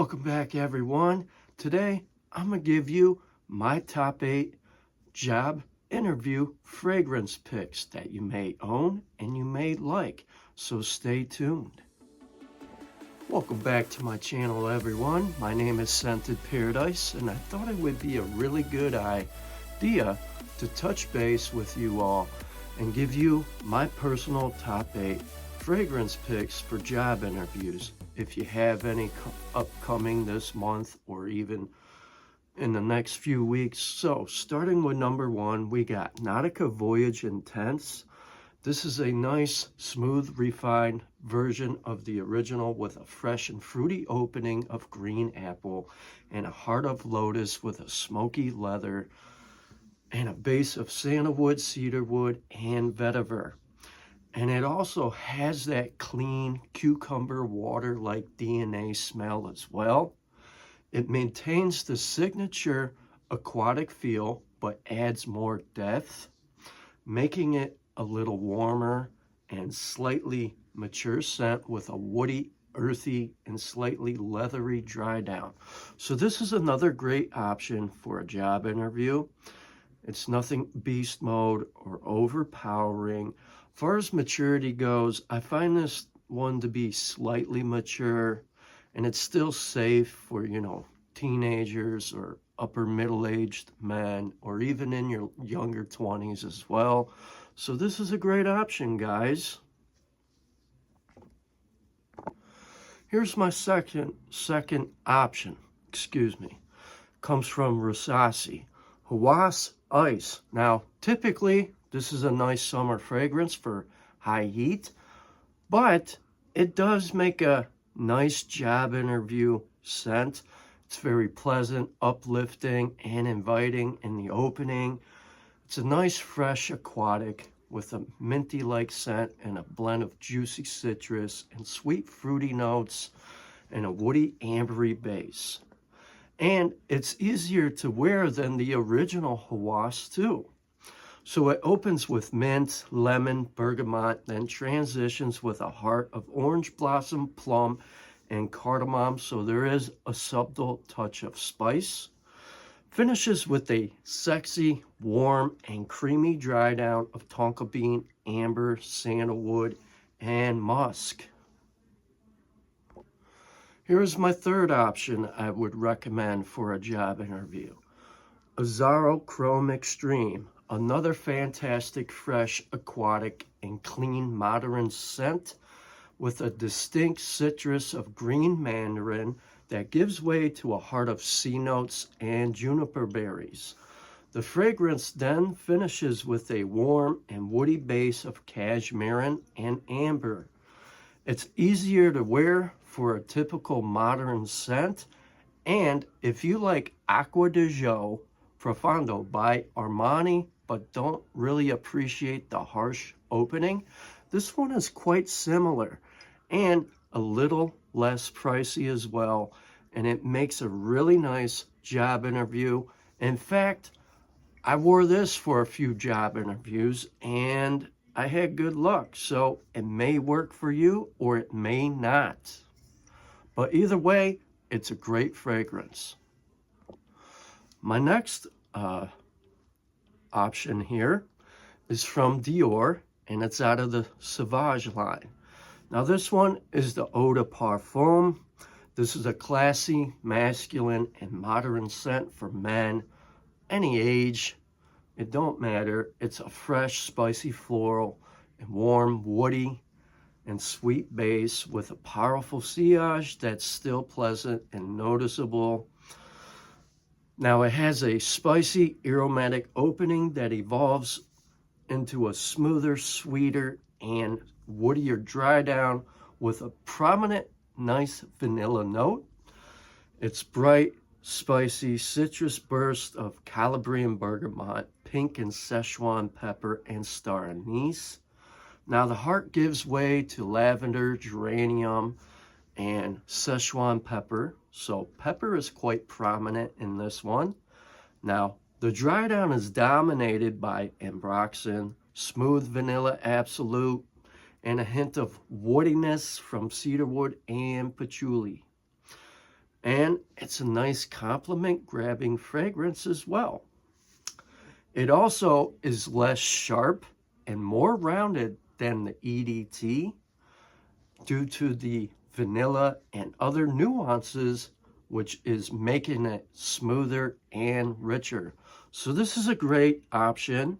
Welcome back, everyone. Today, I'm going to give you my top 8 job interview fragrance picks that you may own and you may like, so stay tuned. Welcome back to my channel, everyone. My name is Scented Paradise, and I thought it would be a really good idea to touch base with you all and give you my personal top 8 fragrance picks for job interviews. If you have any upcoming this month or even in the next few weeks. So starting with number 1, we got Nautica Voyage Intense. This is a nice, smooth, refined version of the original with a fresh and fruity opening of green apple and a heart of lotus with a smoky leather and a base of sandalwood, cedarwood, and vetiver. And it also has that clean cucumber water-like DNA smell as well. It maintains the signature aquatic feel, but adds more depth, making it a little warmer and slightly mature scent with a woody, earthy, and slightly leathery dry down. So this is another great option for a job interview. It's nothing beast mode or overpowering. As far as maturity goes, I find this one to be slightly mature, and it's still safe for, teenagers or upper middle-aged men, or even in your younger 20s as well. So this is a great option, guys. Here's my second option, comes from Rosasi, Hawas Ice. Now, typically, this is a nice summer fragrance for high heat, but it does make a nice job interview scent. It's very pleasant, uplifting, and inviting in the opening. It's a nice, fresh aquatic with a minty-like scent and a blend of juicy citrus and sweet fruity notes and a woody ambery base. And it's easier to wear than the original Hawas too. So it opens with mint, lemon, bergamot, then transitions with a heart of orange blossom, plum, and cardamom. So there is a subtle touch of spice. Finishes with a sexy, warm, and creamy dry down of tonka bean, amber, sandalwood, and musk. Here's my third option I would recommend for a job interview. Azzaro Chrome Extreme. Another fantastic, fresh, aquatic, and clean modern scent with a distinct citrus of green mandarin that gives way to a heart of sea notes and juniper berries. The fragrance then finishes with a warm and woody base of cashmere and amber. It's easier to wear for a typical modern scent, and if you like Acqua di Gio Profondo by Armani, but don't really appreciate the harsh opening, this one is quite similar and a little less pricey as well, and it makes a really nice job interview. In fact, I wore this for a few job interviews and I had good luck, so it may work for you or it may not. But either way, it's a great fragrance. My next option here is from Dior, and it's out of the Sauvage line. Now this one is the Beau Parfum. This is a classy, masculine, and modern scent for men, any age. It don't matter. It's a fresh, spicy floral and warm, woody, and sweet base with a powerful sillage that's still pleasant and noticeable. Now it has a spicy, aromatic opening that evolves into a smoother, sweeter, and woodier dry down with a prominent, nice vanilla note. It's bright, spicy citrus burst of Calabrian bergamot, pink and Szechuan pepper, and star anise. Now the heart gives way to lavender, geranium, and Szechuan pepper. So pepper is quite prominent in this one. Now the dry down is dominated by ambroxan, smooth vanilla absolute, and a hint of woodiness from cedarwood and patchouli. and it's a nice compliment grabbing fragrance as well. It also is less sharp and more rounded than the EDT due to the vanilla and other nuances, which is making it smoother and richer. So this is a great option.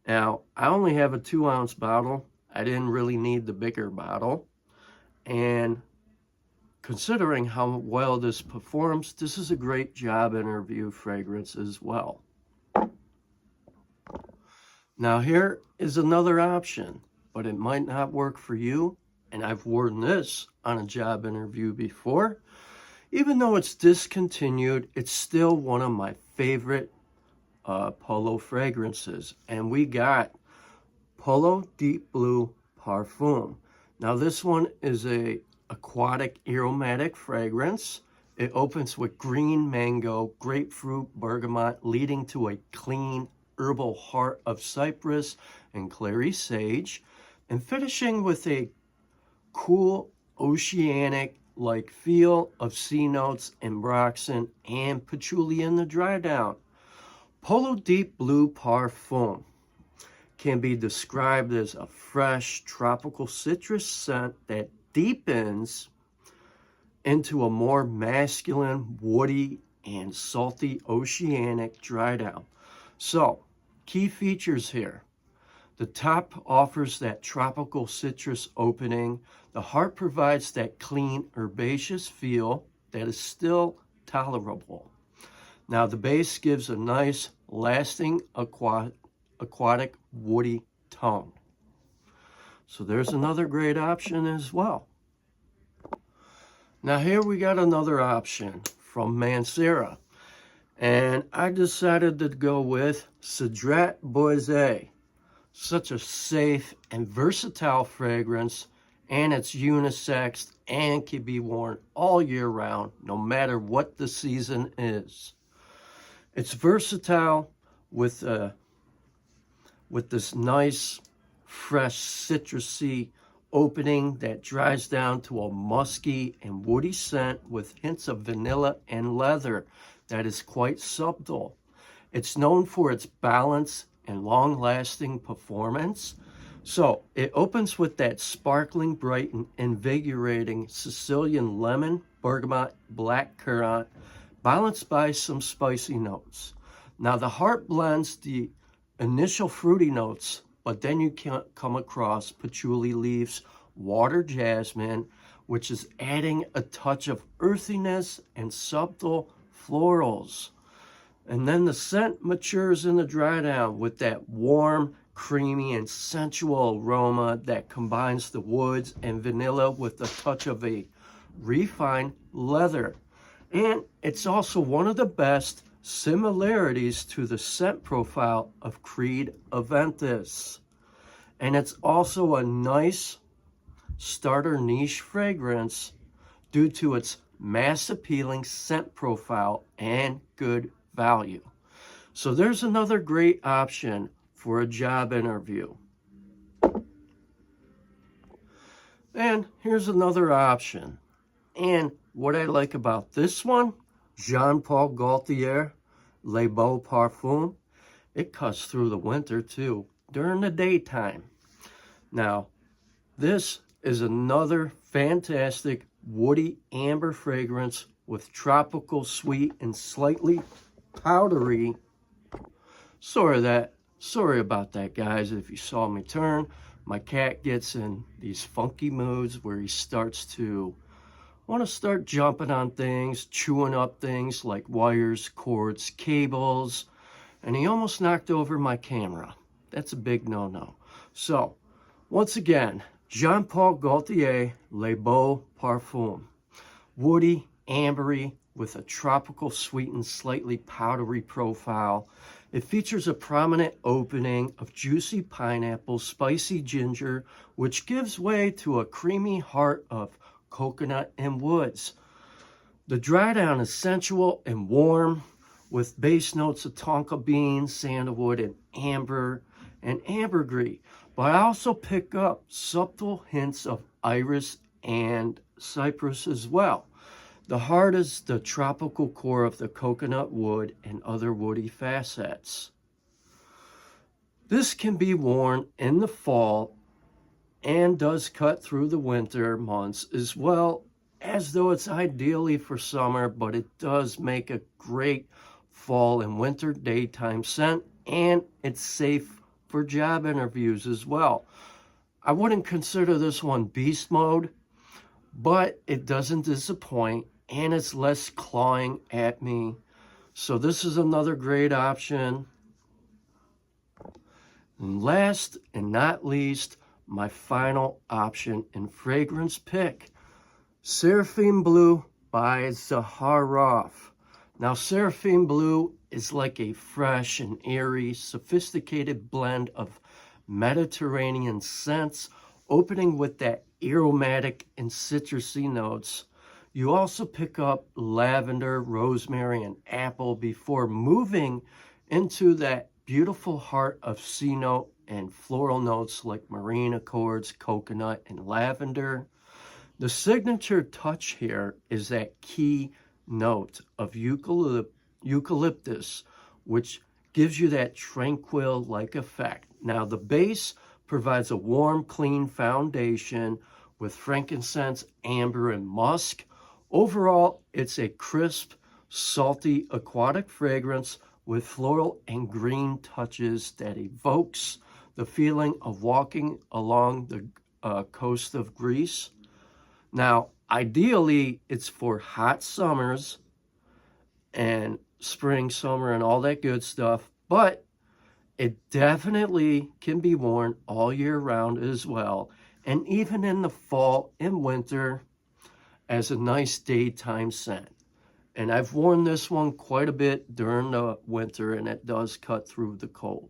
Now, I only have a 2-ounce bottle. I didn't really need the bigger bottle. And considering how well this performs, this is a great job interview fragrance as well. Now here is another option, but it might not work for you. And I've worn this on a job interview before. Even though it's discontinued, it's still one of my favorite Polo fragrances. And we got Polo Deep Blue Parfum. Now this one is a aquatic aromatic fragrance. It opens with green mango, grapefruit, bergamot, leading to a clean herbal heart of cypress and clary sage, and finishing with a cool oceanic-like feel of sea notes, ambroxan, and patchouli in the dry down. Polo Deep Blue Parfum can be described as a fresh tropical citrus scent that deepens into a more masculine, woody, and salty oceanic dry down. So, key features here. The top offers that tropical citrus opening. The heart provides that clean, herbaceous feel that is still tolerable. Now, the base gives a nice, lasting, aquatic, woody tone. So there's another great option as well. Now here we got another option from Mancera. And I decided to go with Cedrat Boise. Such a safe and versatile fragrance, and it's unisex and can be worn all year round, no matter what the season is. It's versatile with this nice, fresh, citrusy opening that dries down to a musky and woody scent with hints of vanilla and leather that is quite subtle. It's known for its balance and long-lasting performance. So it opens with that sparkling, bright, and invigorating Sicilian lemon, bergamot, black currant, balanced by some spicy notes. Now the heart blends the initial fruity notes, but then you can come across patchouli leaves, water jasmine, which is adding a touch of earthiness and subtle florals. And then the scent matures in the dry down with that warm, creamy, and sensual aroma that combines the woods and vanilla with a touch of a refined leather. And it's also one of the best similarities to the scent profile of Creed Aventus. And it's also a nice starter niche fragrance due to its mass appealing scent profile and good value. So there's another great option for a job interview. And here's another option. And what I like about this one, Jean Paul Gaultier Le Beau Parfum, it cuts through the winter too, during the daytime. Now, this is another fantastic woody amber fragrance with tropical, sweet, and slightly powdery. Sorry about that, guys. If you saw me turn, my cat gets in these funky moods where he starts to want to start jumping on things, chewing up things like wires, cords, cables, and he almost knocked over my camera. That's a big no-no. So, once again, Jean Paul Gaultier Le Beau Parfum. Woody, ambery, with a tropical, sweetened, slightly powdery profile. It features a prominent opening of juicy pineapple, spicy ginger, which gives way to a creamy heart of coconut and woods. The dry down is sensual and warm, with base notes of tonka beans, sandalwood, and ambergris. But I also pick up subtle hints of iris and cypress as well. The heart is the tropical core of the coconut wood and other woody facets. This can be worn in the fall and does cut through the winter months as well, as though it's ideally for summer, but it does make a great fall and winter daytime scent, and it's safe for job interviews as well. I wouldn't consider this one beast mode, but it doesn't disappoint and it's less clawing at me. So this is another great option. And last and not least, my final option and fragrance pick, Seraphim Blue by Azzaro. Now, Seraphim Blue is like a fresh and airy, sophisticated blend of Mediterranean scents, opening with that aromatic and citrusy notes. You also pick up lavender, rosemary, and apple before moving into that beautiful heart of C note and floral notes like marine accords, coconut, and lavender. The signature touch here is that key note of eucalyptus, which gives you that tranquil-like effect. Now, the base provides a warm, clean foundation with frankincense, amber, and musk. Overall, it's a crisp, salty, aquatic fragrance with floral and green touches that evokes the feeling of walking along the coast of Greece. Now, ideally, it's for hot summers and spring, summer, and all that good stuff, but it definitely can be worn all year round as well, and even in the fall and winter as a nice daytime scent. And I've worn this one quite a bit during the winter, and it does cut through the cold.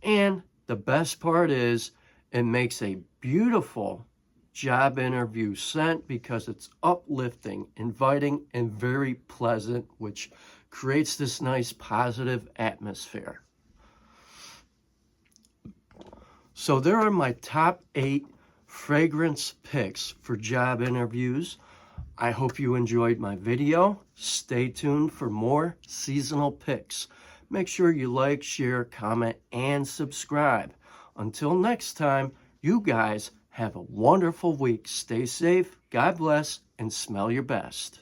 And the best part is it makes a beautiful job interview scent because it's uplifting, inviting, and very pleasant, which creates this nice positive atmosphere. So there are my top 8 fragrance picks for job interviews. I hope you enjoyed my video. Stay tuned for more seasonal picks. Make sure you like, share, comment, and subscribe. Until next time, you guys have a wonderful week. Stay safe, God bless, and smell your best.